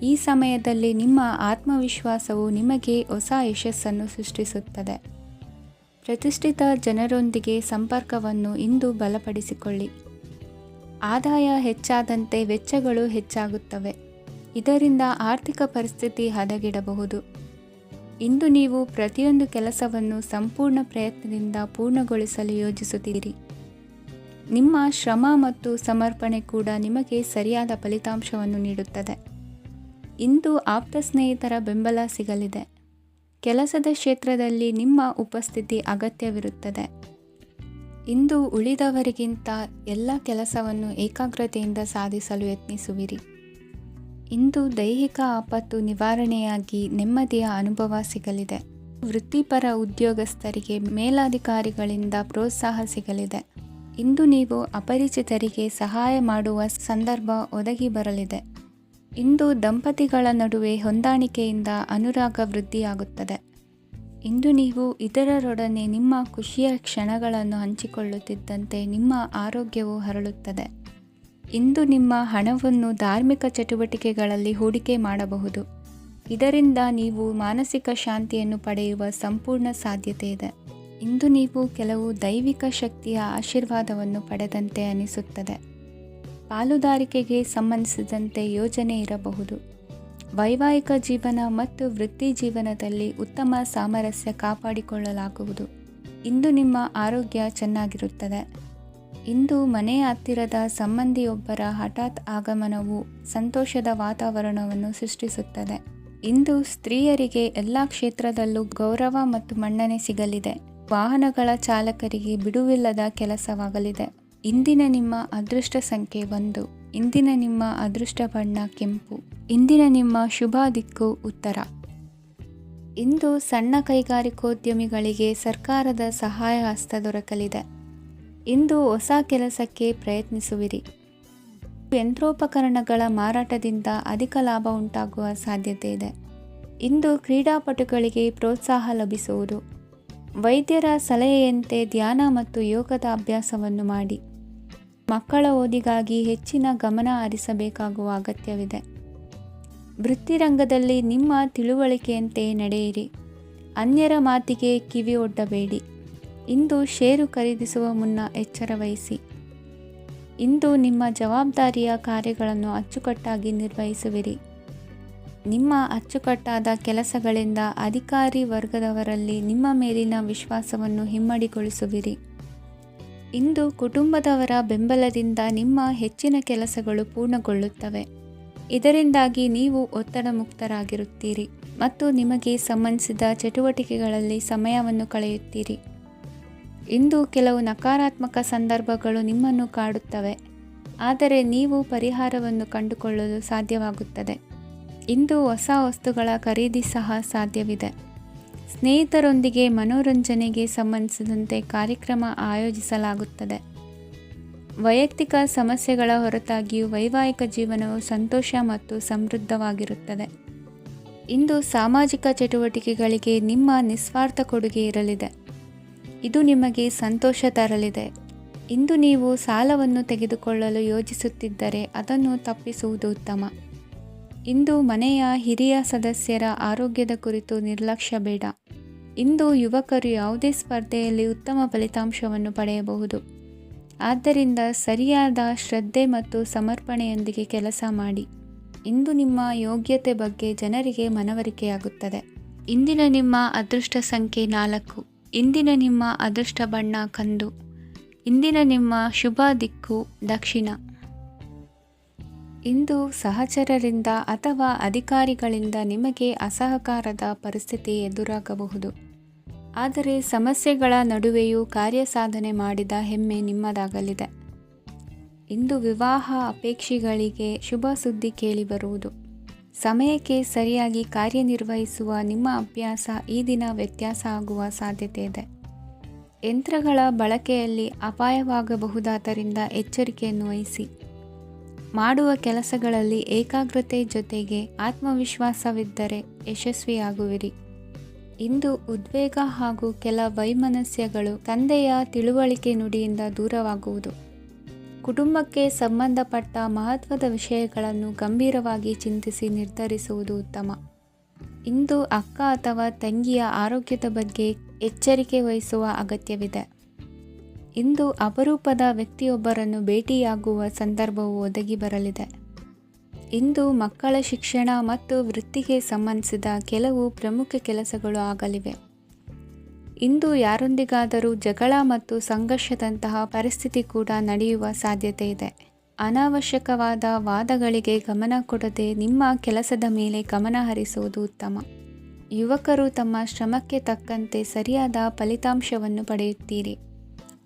Speaker 1: ಈ ಸಮಯದಲ್ಲಿ ನಿಮ್ಮ ಆತ್ಮವಿಶ್ವಾಸವು ನಿಮಗೆ ಹೊಸ ಯಶಸ್ಸನ್ನು ಸೃಷ್ಟಿಸುತ್ತದೆ. ಪ್ರತಿಷ್ಠಿತ ಜನರೊಂದಿಗೆ ಸಂಪರ್ಕವನ್ನು ಇಂದು ಬಲಪಡಿಸಿಕೊಳ್ಳಿ. ಆದಾಯ ಹೆಚ್ಚಾದಂತೆ ವೆಚ್ಚಗಳು ಹೆಚ್ಚಾಗುತ್ತವೆ. ಇದರಿಂದ ಆರ್ಥಿಕ ಪರಿಸ್ಥಿತಿ ಹದಗೆಡಬಹುದು. ಇಂದು ನೀವು ಪ್ರತಿಯೊಂದು ಕೆಲಸವನ್ನು ಸಂಪೂರ್ಣ ಪ್ರಯತ್ನದಿಂದ ಪೂರ್ಣಗೊಳಿಸಲು ಯೋಜಿಸುತ್ತೀರಿ. ನಿಮ್ಮ ಶ್ರಮ ಮತ್ತು ಸಮರ್ಪಣೆ ಕೂಡ ನಿಮಗೆ ಸರಿಯಾದ ಫಲಿತಾಂಶವನ್ನು ನೀಡುತ್ತದೆ. ಇಂದು ಆಪ್ತ ಸ್ನೇಹಿತರ ಬೆಂಬಲ ಸಿಗಲಿದೆ. ಕೆಲಸದ ಕ್ಷೇತ್ರದಲ್ಲಿ ನಿಮ್ಮ ಉಪಸ್ಥಿತಿ ಅಗತ್ಯವಿರುತ್ತದೆ. ಇಂದು ಉಳಿದವರಿಗಿಂತ ಎಲ್ಲ ಕೆಲಸವನ್ನು ಏಕಾಗ್ರತೆಯಿಂದ ಸಾಧಿಸಲು ಯತ್ನಿಸುವಿರಿ. ಇಂದು ದೈಹಿಕ ಆಪತ್ತು ನಿವಾರಣೆಯಾಗಿ ನೆಮ್ಮದಿಯ ಅನುಭವ ಸಿಗಲಿದೆ. ವೃತ್ತಿಪರ ಉದ್ಯೋಗಸ್ಥರಿಗೆ ಮೇಲಾಧಿಕಾರಿಗಳಿಂದ ಪ್ರೋತ್ಸಾಹ ಸಿಗಲಿದೆ. ಇಂದು ನೀವು ಅಪರಿಚಿತರಿಗೆ ಸಹಾಯ ಮಾಡುವ ಸಂದರ್ಭ ಒದಗಿ ಬರಲಿದೆ. ಇಂದು ದಂಪತಿಗಳ ನಡುವೆ ಹೊಂದಾಣಿಕೆಯಿಂದ ಅನುರಾಗ ವೃದ್ಧಿಯಾಗುತ್ತದೆ. ಇಂದು ನೀವು ಇತರರೊಡನೆ ನಿಮ್ಮ ಖುಷಿಯ ಕ್ಷಣಗಳನ್ನು ಹಂಚಿಕೊಳ್ಳುತ್ತಿದ್ದಂತೆ ನಿಮ್ಮ ಆರೋಗ್ಯವು ಹರಳುತ್ತದೆ. ಇಂದು ನಿಮ್ಮ ಹಣವನ್ನು ಧಾರ್ಮಿಕ ಚಟುವಟಿಕೆಗಳಲ್ಲಿ ಹೂಡಿಕೆ ಮಾಡಬಹುದು. ಇದರಿಂದ ನೀವು ಮಾನಸಿಕ ಶಾಂತಿಯನ್ನು ಪಡೆಯುವ ಸಂಪೂರ್ಣ ಸಾಧ್ಯತೆ ಇದೆ. ಇಂದು ನೀವು ಕೆಲವು ದೈವಿಕ ಶಕ್ತಿಯ ಆಶೀರ್ವಾದವನ್ನು ಪಡೆದಂತೆ ಅನಿಸುತ್ತದೆ. ಪಾಲುದಾರಿಕೆಗೆ ಸಂಬಂಧಿಸಿದಂತೆ ಯೋಜನೆ ಇರಬಹುದು. ವೈವಾಹಿಕ ಜೀವನ ಮತ್ತು ವೃತ್ತಿ ಜೀವನದಲ್ಲಿ ಉತ್ತಮ ಸಾಮರಸ್ಯ ಕಾಪಾಡಿಕೊಳ್ಳಲಾಗುವುದು. ಇಂದು ನಿಮ್ಮ ಆರೋಗ್ಯ ಚೆನ್ನಾಗಿರುತ್ತದೆ. ಇಂದು ಮನೆಯ ಹತ್ತಿರದ ಸಂಬಂಧಿಯೊಬ್ಬರ ಹಠಾತ್ ಆಗಮನವು ಸಂತೋಷದ ವಾತಾವರಣವನ್ನು ಸೃಷ್ಟಿಸುತ್ತದೆ. ಇಂದು ಸ್ತ್ರೀಯರಿಗೆ ಎಲ್ಲ ಕ್ಷೇತ್ರದಲ್ಲೂ ಗೌರವ ಮತ್ತು ಮನ್ನಣೆ ಸಿಗಲಿದೆ. ವಾಹನಗಳ ಚಾಲಕರಿಗೆ ಬಿಡುವಿಲ್ಲದ ಕೆಲಸವಾಗಲಿದೆ. ಇಂದಿನ ನಿಮ್ಮ ಅದೃಷ್ಟ ಸಂಖ್ಯೆ 1. ಇಂದಿನ ನಿಮ್ಮ ಅದೃಷ್ಟ ಬಣ್ಣ ಕೆಂಪು. ಇಂದಿನ ನಿಮ್ಮ ಶುಭ ದಿಕ್ಕು ಉತ್ತರ. ಇಂದು ಸಣ್ಣ ಕೈಗಾರಿಕೋದ್ಯಮಿಗಳಿಗೆ ಸರ್ಕಾರದ ಸಹಾಯ ಹಸ್ತ ದೊರಕಲಿದೆ. ಇಂದು ಹೊಸ ಕೆಲಸಕ್ಕೆ ಪ್ರಯತ್ನಿಸುವಿರಿ. ಯಂತ್ರೋಪಕರಣಗಳ ಮಾರಾಟದಿಂದ ಅಧಿಕ ಲಾಭ ಉಂಟಾಗುವ ಸಾಧ್ಯತೆ ಇದೆ. ಇಂದು ಕ್ರೀಡಾಪಟುಗಳಿಗೆ ಪ್ರೋತ್ಸಾಹ ಲಭಿಸುವುದು. ವೈದ್ಯರ ಸಲಹೆಯಂತೆ ಧ್ಯಾನ ಮತ್ತು ಯೋಗದ ಅಭ್ಯಾಸವನ್ನು ಮಾಡಿ. ಮಕ್ಕಳ ಓದಿಗಾಗಿ ಹೆಚ್ಚಿನ ಗಮನ ಹರಿಸಬೇಕಾಗುವ ಅಗತ್ಯವಿದೆ. ವೃತ್ತಿರಂಗದಲ್ಲಿ ನಿಮ್ಮ ತಿಳುವಳಿಕೆಯಂತೆ ನಡೆಯಿರಿ. ಅನ್ಯರ ಮಾತಿಗೆ ಕಿವಿ ಒಡ್ಡಬೇಡಿ. ಇಂದು ಷೇರು ಖರೀದಿಸುವ ಮುನ್ನ ಎಚ್ಚರ ವಹಿಸಿ. ಇಂದು ನಿಮ್ಮ ಜವಾಬ್ದಾರಿಯ ಕಾರ್ಯಗಳನ್ನು ಅಚ್ಚುಕಟ್ಟಾಗಿ ನಿರ್ವಹಿಸುವಿರಿ. ನಿಮ್ಮ ಅಚ್ಚುಕಟ್ಟಾದ ಕೆಲಸಗಳಿಂದ ಅಧಿಕಾರಿ ವರ್ಗದವರಲ್ಲಿ ನಿಮ್ಮ ಮೇಲಿನ ವಿಶ್ವಾಸವನ್ನು ಇಮ್ಮಡಿಗೊಳಿಸುವಿರಿ. ಇಂದು ಕುಟುಂಬದವರ ಬೆಂಬಲದಿಂದ ನಿಮ್ಮ ಹೆಚ್ಚಿನ ಕೆಲಸಗಳು ಪೂರ್ಣಗೊಳ್ಳುತ್ತವೆ. ಇದರಿಂದಾಗಿ ನೀವು ಒತ್ತಡ ಮುಕ್ತರಾಗಿರುತ್ತೀರಿ ಮತ್ತು ನಿಮಗೆ ಸಂಬಂಧಿಸಿದ ಚಟುವಟಿಕೆಗಳಲ್ಲಿ ಸಮಯವನ್ನು ಕಳೆಯುತ್ತೀರಿ. ಇಂದು ಕೆಲವು ನಕಾರಾತ್ಮಕ ಸಂದರ್ಭಗಳು ನಿಮ್ಮನ್ನು ಕಾಡುತ್ತವೆ, ಆದರೆ ನೀವು ಪರಿಹಾರವನ್ನು ಕಂಡುಕೊಳ್ಳಲು ಸಾಧ್ಯವಾಗುತ್ತದೆ. ಇಂದು ಹೊಸ ವಸ್ತುಗಳ ಖರೀದಿ ಸಹ ಸಾಧ್ಯವಿದೆ. ಸ್ನೇಹಿತರೊಂದಿಗೆ ಮನೋರಂಜನೆಗೆ ಸಂಬಂಧಿಸಿದಂತೆ ಕಾರ್ಯಕ್ರಮ ಆಯೋಜಿಸಲಾಗುತ್ತದೆ. ವೈಯಕ್ತಿಕ ಸಮಸ್ಯೆಗಳ ಹೊರತಾಗಿಯೂ ವೈವಾಹಿಕ ಜೀವನವು ಸಂತೋಷ ಮತ್ತು ಸಮೃದ್ಧವಾಗಿರುತ್ತದೆ. ಇಂದು ಸಾಮಾಜಿಕ ಚಟುವಟಿಕೆಗಳಿಗೆ ನಿಮ್ಮ ನಿಸ್ವಾರ್ಥ ಕೊಡುಗೆ ಇರಲಿದೆ. ಇದು ನಿಮಗೆ ಸಂತೋಷ ತರಲಿದೆ. ಇಂದು ನೀವು ಸಾಲವನ್ನು ತೆಗೆದುಕೊಳ್ಳಲು ಯೋಜಿಸುತ್ತಿದ್ದರೆ ಅದನ್ನು ತಪ್ಪಿಸುವುದು ಉತ್ತಮ. ಇಂದು ಮನೆಯ ಹಿರಿಯ ಸದಸ್ಯರ ಆರೋಗ್ಯದ ಕುರಿತು ನಿರ್ಲಕ್ಷ್ಯ ಬೇಡ. ಇಂದು ಯುವಕರು ಯಾವುದೇ ಸ್ಪರ್ಧೆಯಲ್ಲಿ ಉತ್ತಮ ಫಲಿತಾಂಶವನ್ನು ಪಡೆಯಬಹುದು. ಆದ್ದರಿಂದ ಸರಿಯಾದ ಶ್ರದ್ಧೆ ಮತ್ತು ಸಮರ್ಪಣೆಯೊಂದಿಗೆ ಕೆಲಸ ಮಾಡಿ. ಇಂದು ನಿಮ್ಮ ಯೋಗ್ಯತೆ ಬಗ್ಗೆ ಜನರಿಗೆ ಮನವರಿಕೆಯಾಗುತ್ತದೆ. ಇಂದಿನ ನಿಮ್ಮ ಅದೃಷ್ಟ ಸಂಖ್ಯೆ 4. ಇಂದಿನ ನಿಮ್ಮ ಅದೃಷ್ಟ ಬಣ್ಣ ಕಂದು. ಇಂದಿನ ನಿಮ್ಮ ಶುಭ ದಿಕ್ಕು ದಕ್ಷಿಣ. ಇಂದು ಸಹಚರರಿಂದ ಅಥವಾ ಅಧಿಕಾರಿಗಳಿಂದ ನಿಮಗೆ ಅಸಹಕಾರದ ಪರಿಸ್ಥಿತಿ ಎದುರಾಗಬಹುದು. ಆದರೆ ಸಮಸ್ಯೆಗಳ ನಡುವೆಯೂ ಕಾರ್ಯಸಾಧನೆ ಮಾಡಿದ ಹೆಮ್ಮೆ ನಿಮ್ಮದಾಗಲಿದೆ. ಇಂದು ವಿವಾಹ ಅಪೇಕ್ಷಿಗಳಿಗೆ ಶುಭ ಸುದ್ದಿ ಕೇಳಿಬರುವುದು. ಸಮಯಕ್ಕೆ ಸರಿಯಾಗಿ ಕಾರ್ಯನಿರ್ವಹಿಸುವ ನಿಮ್ಮ ಅಭ್ಯಾಸ ಈ ದಿನ ವ್ಯತ್ಯಾಸ ಆಗುವ ಸಾಧ್ಯತೆ ಇದೆ. ಯಂತ್ರಗಳ ಬಳಕೆಯಲ್ಲಿ ಅಪಾಯವಾಗಬಹುದಾದ್ದರಿಂದ ಎಚ್ಚರಿಕೆಯನ್ನು ವಹಿಸಿ. ಮಾಡುವ ಕೆಲಸಗಳಲ್ಲಿ ಏಕಾಗ್ರತೆ ಜೊತೆಗೆ ಆತ್ಮವಿಶ್ವಾಸವಿದ್ದರೆ ಯಶಸ್ವಿಯಾಗುವಿರಿ. ಇಂದು ಉದ್ವೇಗ ಹಾಗೂ ಕೆಲ ವೈಮನಸ್ಯಗಳು ತಂದೆಯ ತಿಳುವಳಿಕೆ ನುಡಿಯಿಂದ ದೂರವಾಗುವುದು. ಕುಟುಂಬಕ್ಕೆ ಸಂಬಂಧಪಟ್ಟ ಮಹತ್ವದ ವಿಷಯಗಳನ್ನು ಗಂಭೀರವಾಗಿ ಚಿಂತಿಸಿ ನಿರ್ಧರಿಸುವುದು ಉತ್ತಮ. ಇಂದು ಅಕ್ಕ ಅಥವಾ ತಂಗಿಯ ಆರೋಗ್ಯದ ಬಗ್ಗೆ ಎಚ್ಚರಿಕೆ ವಹಿಸುವ ಅಗತ್ಯವಿದೆ. ಇಂದು ಅಪರೂಪದ ವ್ಯಕ್ತಿಯೊಬ್ಬರನ್ನು ಭೇಟಿಯಾಗುವ ಸಂದರ್ಭವು ಒದಗಿ ಬರಲಿದೆ. ಇಂದು ಮಕ್ಕಳ ಶಿಕ್ಷಣ ಮತ್ತು ವೃತ್ತಿಗೆ ಸಂಬಂಧಿಸಿದ ಕೆಲವು ಪ್ರಮುಖ ಕೆಲಸಗಳು ಆಗಲಿವೆ. ಇಂದು ಯಾರೊಂದಿಗಾದರೂ ಜಗಳ ಮತ್ತು ಸಂಘರ್ಷದಂತಹ ಪರಿಸ್ಥಿತಿ ಕೂಡ ನಡೆಯುವ ಸಾಧ್ಯತೆ ಇದೆ. ಅನಾವಶ್ಯಕವಾದ ವಾದಗಳಿಗೆ ಗಮನ ಕೊಡದೆ ನಿಮ್ಮ ಕೆಲಸದ ಮೇಲೆ ಗಮನ ಹರಿಸುವುದು ಉತ್ತಮ. ಯುವಕರು ತಮ್ಮ ಶ್ರಮಕ್ಕೆ ತಕ್ಕಂತೆ ಸರಿಯಾದ ಫಲಿತಾಂಶವನ್ನು ಪಡೆಯುತ್ತೀರಿ.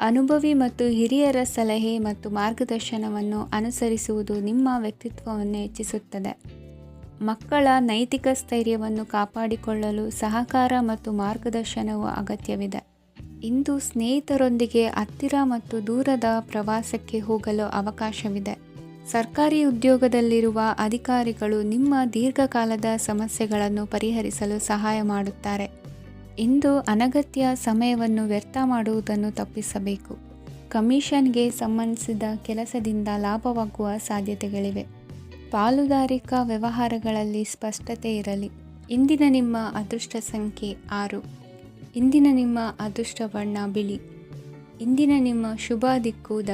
Speaker 1: ಅನುಭವಿ ಮತ್ತು ಹಿರಿಯರ ಸಲಹೆ ಮತ್ತು ಮಾರ್ಗದರ್ಶನವನ್ನು ಅನುಸರಿಸುವುದು ನಿಮ್ಮ ವ್ಯಕ್ತಿತ್ವವನ್ನು ಹೆಚ್ಚಿಸುತ್ತದೆ. ಮಕ್ಕಳ ನೈತಿಕ ಸ್ಥೈರ್ಯವನ್ನು ಕಾಪಾಡಿಕೊಳ್ಳಲು ಸಹಕಾರ ಮತ್ತು ಮಾರ್ಗದರ್ಶನವು ಅಗತ್ಯವಿದೆ. ಇಂದು ಸ್ನೇಹಿತರೊಂದಿಗೆ ಹತ್ತಿರ ಮತ್ತು ದೂರದ ಪ್ರವಾಸಕ್ಕೆ ಹೋಗಲು ಅವಕಾಶವಿದೆ. ಸರ್ಕಾರಿ ಉದ್ಯೋಗದಲ್ಲಿರುವ ಅಧಿಕಾರಿಗಳು ನಿಮ್ಮ ದೀರ್ಘಕಾಲದ ಸಮಸ್ಯೆಗಳನ್ನು ಪರಿಹರಿಸಲು ಸಹಾಯ ಮಾಡುತ್ತಾರೆ. ಇಂದು ಅನಗತ್ಯ ಸಮಯವನ್ನು ವ್ಯರ್ಥ ಮಾಡುವುದನ್ನು ತಪ್ಪಿಸಬೇಕು. ಕಮಿಷನ್ಗೆ ಸಂಬಂಧಿಸಿದ ಕೆಲಸದಿಂದ ಲಾಭವಾಗುವ ಸಾಧ್ಯತೆಗಳಿವೆ. ಪಾಲುದಾರಿಕಾ ವ್ಯವಹಾರಗಳಲ್ಲಿ ಸ್ಪಷ್ಟತೆ ಇರಲಿ. ಇಂದಿನ ನಿಮ್ಮ ಅದೃಷ್ಟ ಸಂಖ್ಯೆ 6. ಇಂದಿನ ನಿಮ್ಮ ಅದೃಷ್ಟ ಬಣ್ಣ ಬಿಳಿ. ಇಂದಿನ ನಿಮ್ಮ ಶುಭ ದಿಕ್ಕು